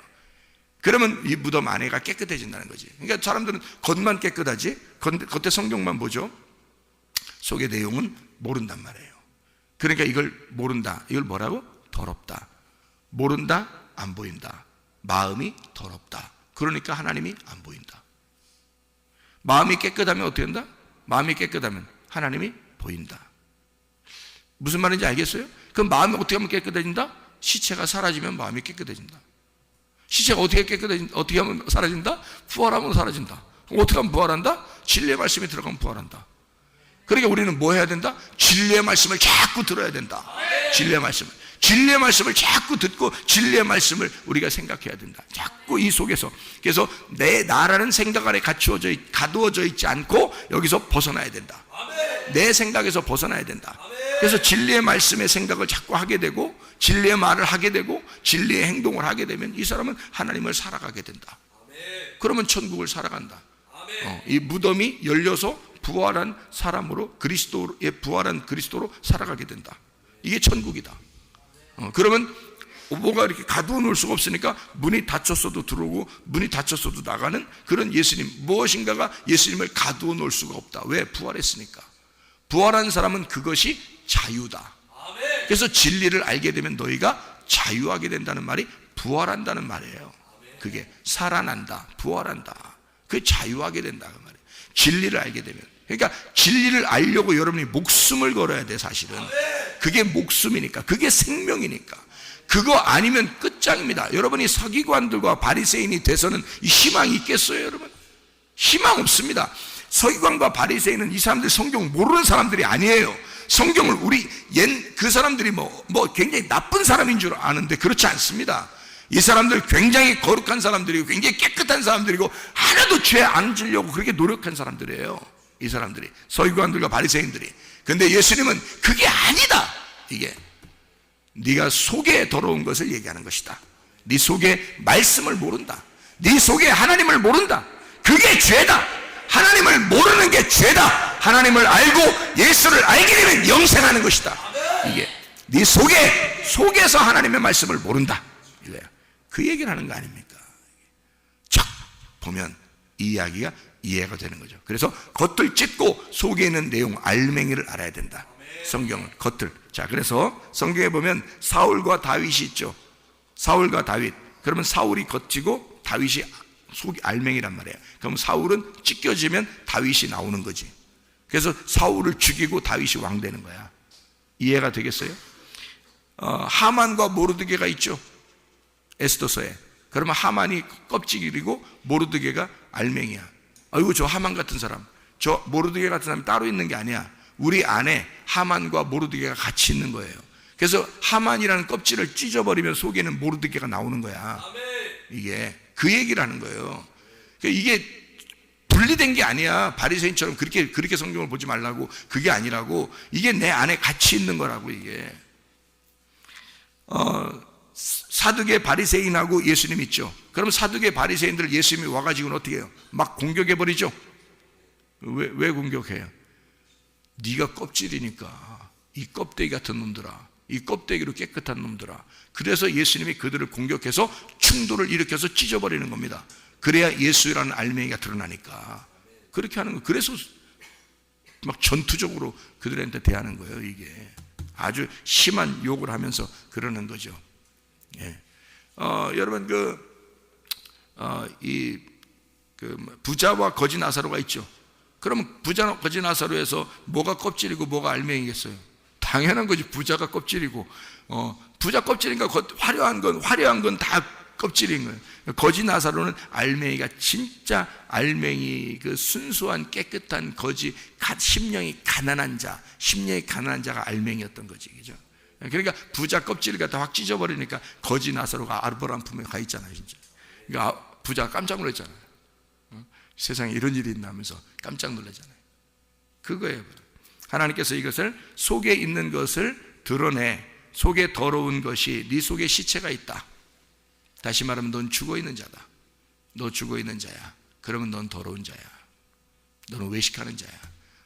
그러면 이 무덤 안에가 깨끗해진다는 거지. 그러니까 사람들은 겉만 깨끗하지 겉에 성경만 보죠. 속의 내용은 모른단 말이에요. 그러니까 이걸 모른다. 이걸 뭐라고? 더럽다. 모른다, 안 보인다. 마음이 더럽다. 그러니까 하나님이 안 보인다. 마음이 깨끗하면 어떻게 된다? 마음이 깨끗하면 하나님이 보인다. 무슨 말인지 알겠어요? 그럼 마음이 어떻게 하면 깨끗해진다? 시체가 사라지면 마음이 깨끗해진다. 시체가 어떻게 하면 사라진다? 부활하면 사라진다. 그럼 어떻게 하면 부활한다? 진리의 말씀이 들어가면 부활한다. 그러니까 우리는 뭐 해야 된다? 진리의 말씀을 자꾸 들어야 된다. 진리의 말씀을 자꾸 듣고 진리의 말씀을 우리가 생각해야 된다. 자꾸 이 속에서. 그래서 내 나라는 생각 아래 가두어져 있지 않고 여기서 벗어나야 된다. 내 생각에서 벗어나야 된다. 그래서 진리의 말씀의 생각을 자꾸 하게 되고 진리의 말을 하게 되고 진리의 행동을 하게 되면 이 사람은 하나님을 살아가게 된다. 그러면 천국을 살아간다. 이 무덤이 열려서 부활한 사람으로 부활한 그리스도로 살아가게 된다. 이게 천국이다. 그러면 뭐가 이렇게 가두어 놓을 수가 없으니까 문이 닫혔어도 들어오고 문이 닫혔어도 나가는 그런 예수님, 무엇인가가 예수님을 가두어 놓을 수가 없다. 왜? 부활했으니까. 부활한 사람은 그것이 자유다. 그래서 진리를 알게 되면 너희가 자유하게 된다는 말이 부활한다는 말이에요. 그게 살아난다, 부활한다. 그게 자유하게 된다 그 말이에요. 진리를 알게 되면. 그러니까 진리를 알려고 여러분이 목숨을 걸어야 돼. 사실은 그게 목숨이니까, 그게 생명이니까. 그거 아니면 끝장입니다. 여러분이 서기관들과 바리새인이 돼서는 이 희망이 있겠어요, 여러분? 희망 없습니다. 서기관과 바리새인은 이 사람들 성경 모르는 사람들이 아니에요. 성경을 그 사람들이 뭐 굉장히 나쁜 사람인 줄 아는데 그렇지 않습니다. 이 사람들 굉장히 거룩한 사람들이고 굉장히 깨끗한 사람들이고 하나도 죄 안 지려고 그렇게 노력한 사람들이에요. 이 사람들이, 서기관들과 바리새인들이. 근데 예수님은 그게 아니다. 이게 네가 속에 더러운 것을 얘기하는 것이다. 네 속에 말씀을 모른다. 네 속에 하나님을 모른다. 그게 죄다. 하나님을 모르는 게 죄다. 하나님을 알고 예수를 알게 되면 영생하는 것이다. 이게 네 속에서 하나님의 말씀을 모른다. 이거야. 그 얘기를 하는 거 아닙니까? 척 보면 이 이야기가 이해가 되는 거죠. 그래서 겉을 찢고 속에 있는 내용, 알맹이를 알아야 된다. 성경은 겉을. 자, 그래서 성경에 보면 사울과 다윗이 있죠. 사울과 다윗. 그러면 사울이 겉이고 다윗이 속이 알맹이란 말이에요. 그럼 사울은 찢겨지면 다윗이 나오는 거지. 그래서 사울을 죽이고 다윗이 왕 되는 거야. 이해가 되겠어요? 하만과 모르드게가 있죠. 에스더서에. 그러면 하만이 껍질이고 모르드게가 알맹이야. 아이고, 저 하만 같은 사람, 저 모르드게 같은 사람이 따로 있는 게 아니야. 우리 안에 하만과 모르드게가 같이 있는 거예요. 그래서 하만이라는 껍질을 찢어버리면 속에는 모르드게가 나오는 거야. 이게 그 얘기를 하는 거예요. 이게 분리된 게 아니야. 바리새인처럼 그렇게 성경을 보지 말라고. 그게 아니라고. 이게 내 안에 같이 있는 거라고. 이게 사두개 바리새인하고 예수님 있죠. 그럼 사두개 바리새인들 예수님이 와가지고는 어떻게 해요? 막 공격해버리죠. 왜 공격해요? 네가 껍질이니까, 이 껍데기 같은 놈들아, 이 껍데기로 깨끗한 놈들아. 그래서 예수님이 그들을 공격해서 충돌을 일으켜서 찢어버리는 겁니다. 그래야 예수라는 알맹이가 드러나니까. 그렇게 하는 거예요. 그래서 막 전투적으로 그들한테 대하는 거예요. 이게 아주 심한 욕을 하면서 그러는 거죠. 예. 여러분 부자와 거지 나사로가 있죠. 그러면 부자 거지 나사로에서 뭐가 껍질이고 뭐가 알맹이겠어요? 당연한 거지. 부자가 껍질이고 부자 껍질이니까 화려한 건 다 껍질인 거예요. 거지 나사로는 알맹이가 진짜 알맹이, 그 순수한 깨끗한 거지, 심령이 가난한 자, 심령이 가난한 자가 알맹이였던 거지, 그죠? 그러니까 부자 껍질을 갖다 확 찢어버리니까 거지 나사로가 아르보란 품에 가 있잖아요, 진짜. 그러니까 부자가 깜짝 놀랐잖아요. 세상에 이런 일이 있나 하면서 깜짝 놀라잖아요. 그거예요. 하나님께서 이것을 속에 있는 것을 드러내. 속에 더러운 것이, 네 속에 시체가 있다. 다시 말하면 넌 죽어있는 자다. 너 죽어있는 자야. 그러면 넌 더러운 자야. 너는 외식하는 자야.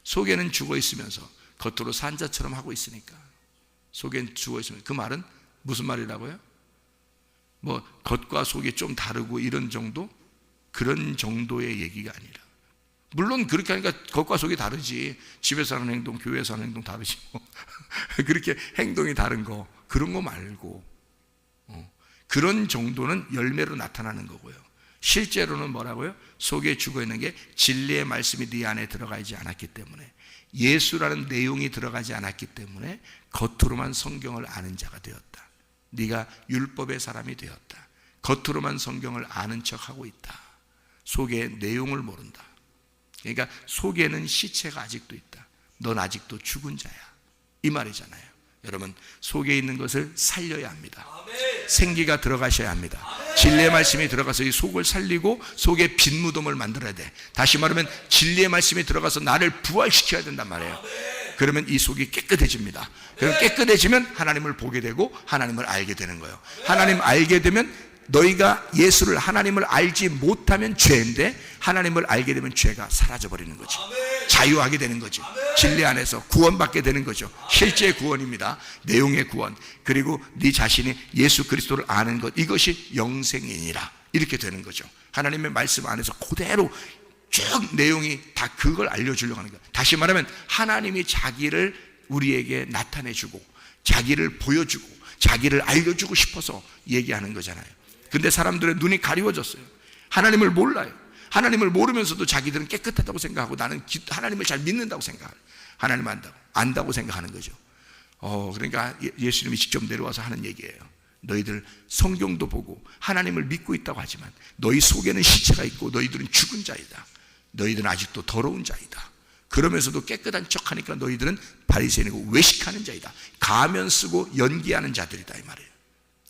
속에는 죽어있으면서 겉으로 산 자처럼 하고 있으니까. 속엔 죽어있으면, 그 말은 무슨 말이라고요? 뭐 겉과 속이 좀 다르고 이런 정도? 그런 정도의 얘기가 아니라, 물론 그렇게 하니까 겉과 속이 다르지. 집에서 하는 행동, 교회에서 하는 행동 다르지 뭐. 그렇게 행동이 다른 거, 그런 거 말고 그런 정도는 열매로 나타나는 거고요. 실제로는 뭐라고요? 속에 죽어있는 게 진리의 말씀이 네 안에 들어가지 않았기 때문에, 예수라는 내용이 들어가지 않았기 때문에 겉으로만 성경을 아는 자가 되었다. 네가 율법의 사람이 되었다. 겉으로만 성경을 아는 척하고 있다. 속에 내용을 모른다. 그러니까 속에는 시체가 아직도 있다. 넌 아직도 죽은 자야, 이 말이잖아요. 여러분, 속에 있는 것을 살려야 합니다. 생기가 들어가셔야 합니다. 진리의 말씀이 들어가서 이 속을 살리고 속에 빈 무덤을 만들어야 돼. 다시 말하면 진리의 말씀이 들어가서 나를 부활시켜야 된단 말이에요. 그러면 이 속이 깨끗해집니다. 그럼 깨끗해지면 하나님을 보게 되고 하나님을 알게 되는 거예요. 하나님 알게 되면, 너희가 예수를, 하나님을 알지 못하면 죄인데 하나님을 알게 되면 죄가 사라져버리는 거지. 자유하게 되는 거지. 진리 안에서 구원받게 되는 거죠. 실제 구원입니다. 내용의 구원. 그리고 네 자신이 예수 그리스도를 아는 것, 이것이 영생이니라, 이렇게 되는 거죠. 하나님의 말씀 안에서 그대로 쭉 내용이 다 그걸 알려주려고 하는 거예요. 다시 말하면 하나님이 자기를 우리에게 나타내주고 자기를 보여주고 자기를 알려주고 싶어서 얘기하는 거잖아요. 근데 사람들의 눈이 가리워졌어요. 하나님을 몰라요. 하나님을 모르면서도 자기들은 깨끗하다고 생각하고, 나는 하나님을 잘 믿는다고 생각해요. 하나님 안다고 생각하는 거죠. 그러니까 예수님이 직접 내려와서 하는 얘기예요. 너희들 성경도 보고 하나님을 믿고 있다고 하지만 너희 속에는 시체가 있고 너희들은 죽은 자이다. 너희들은 아직도 더러운 자이다. 그러면서도 깨끗한 척하니까 너희들은 바리새인이고 외식하는 자이다. 가면 쓰고 연기하는 자들이다, 이 말이에요.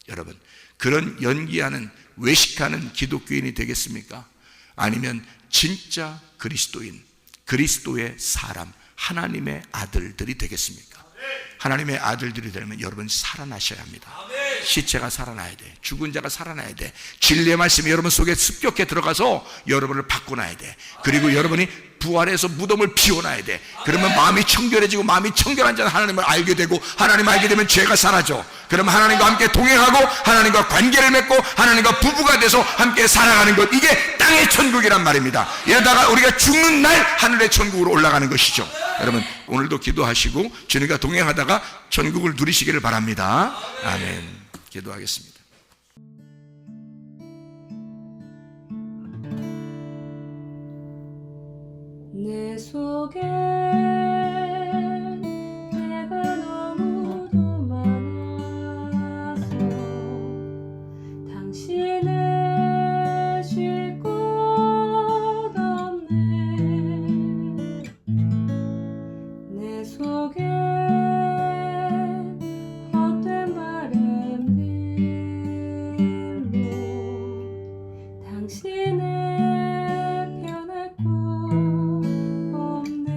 여러분, 그런 연기하는, 외식하는 기독교인이 되겠습니까? 아니면 진짜 그리스도인, 그리스도의 사람, 하나님의 아들들이 되겠습니까? 하나님의 아들들이 되려면 여러분 살아나셔야 합니다. 시체가 살아나야 돼. 죽은 자가 살아나야 돼. 진리의 말씀이 여러분 속에 습격해 들어가서 여러분을 바꿔놔야 돼. 그리고 여러분이 부활해서 무덤을 비워놔야 돼. 그러면 마음이 청결해지고, 마음이 청결한 자는 하나님을 알게 되고, 하나님을 알게 되면 죄가 사라져. 그러면 하나님과 함께 동행하고 하나님과 관계를 맺고 하나님과 부부가 돼서 함께 살아가는 것, 이게 땅의 천국이란 말입니다. 이러다가 우리가 죽는 날 하늘의 천국으로 올라가는 것이죠. 여러분, 오늘도 기도하시고 주님과 동행하다가 천국을 누리시기를 바랍니다. 아멘. 기도하겠습니다. 내 속에 내가 너무도 많아서 당신을 쉴 곳 없네. 내 속에 헛된 바램들로 당신을 변할 곳 없네.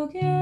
속에